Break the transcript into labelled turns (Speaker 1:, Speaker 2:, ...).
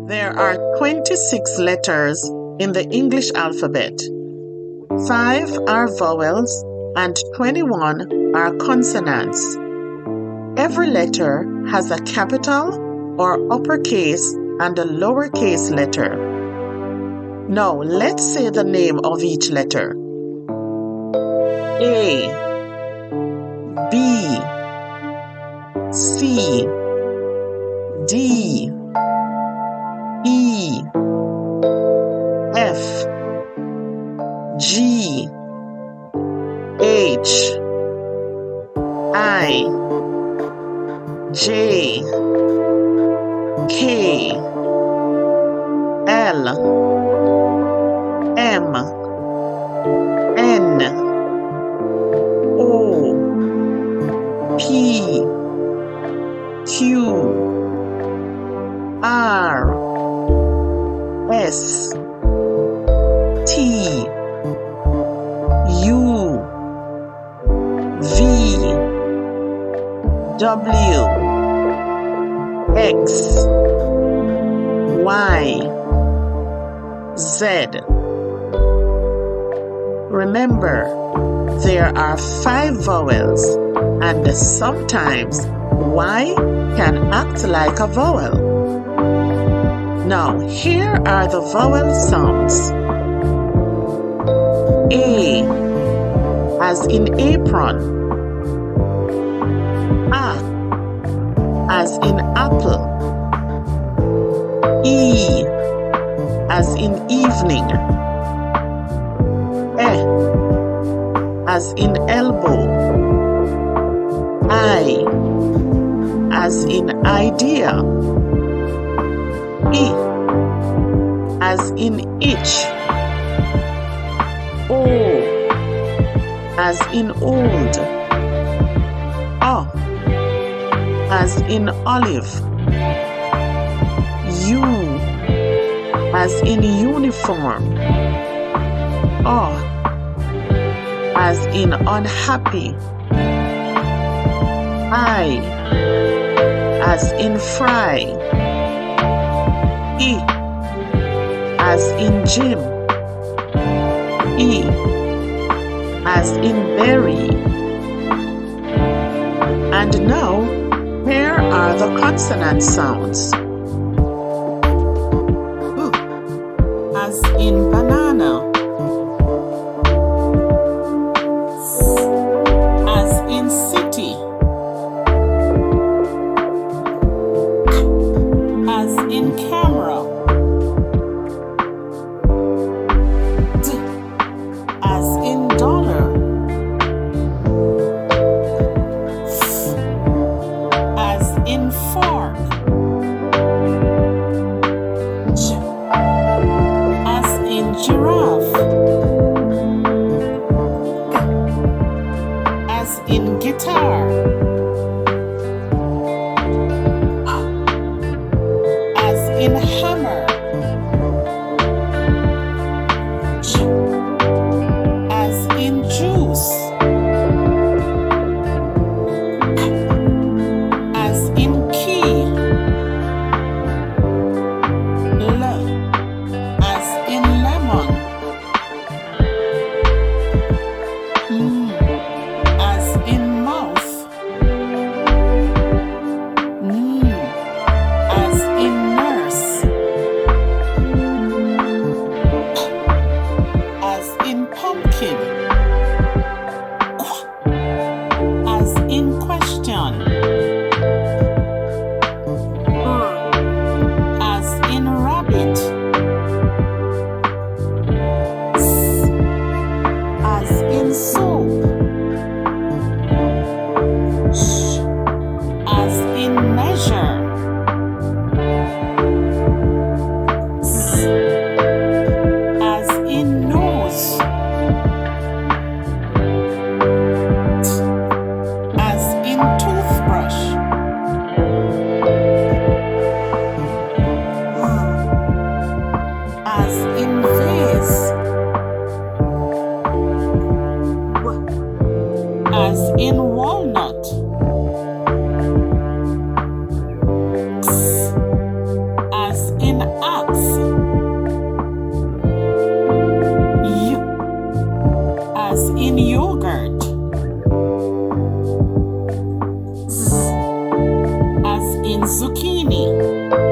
Speaker 1: There are 26 letters in the English alphabet. 5 are vowels and 21 are consonants. Every letter has a capital or uppercase and a lowercase letter. Now let's say the name of each letter. A, B, C, D, E, F, G, H, I, J, K, L, M, N, O, P, Q, R, S, T, U, V, W, X, Y, Z. Remember, there are 5 vowels, and sometimes Y can act like a vowel. Now, here are the vowel sounds. A, as in apron. A, as in apple. E, as in evening. E, as in elbow. I, as in idea. E, as in itch. O, as in old. O, as in olive. U, as in uniform. O, as in unhappy. I, as in fry. E, as in gym. E, as in berry. And now, here are the consonant sounds. As in banana. As in city. As in camera. As in dollar. As in fork. As in giraffe. As in guitar. As in hammer. As in juice. As in key. L, as in lemon. M, as in mouth. N, as in nurse. As in pumpkin. As in question. As in rabbit. S, as in soap. Sh, as in measure. in yogurt. Z as in zucchini.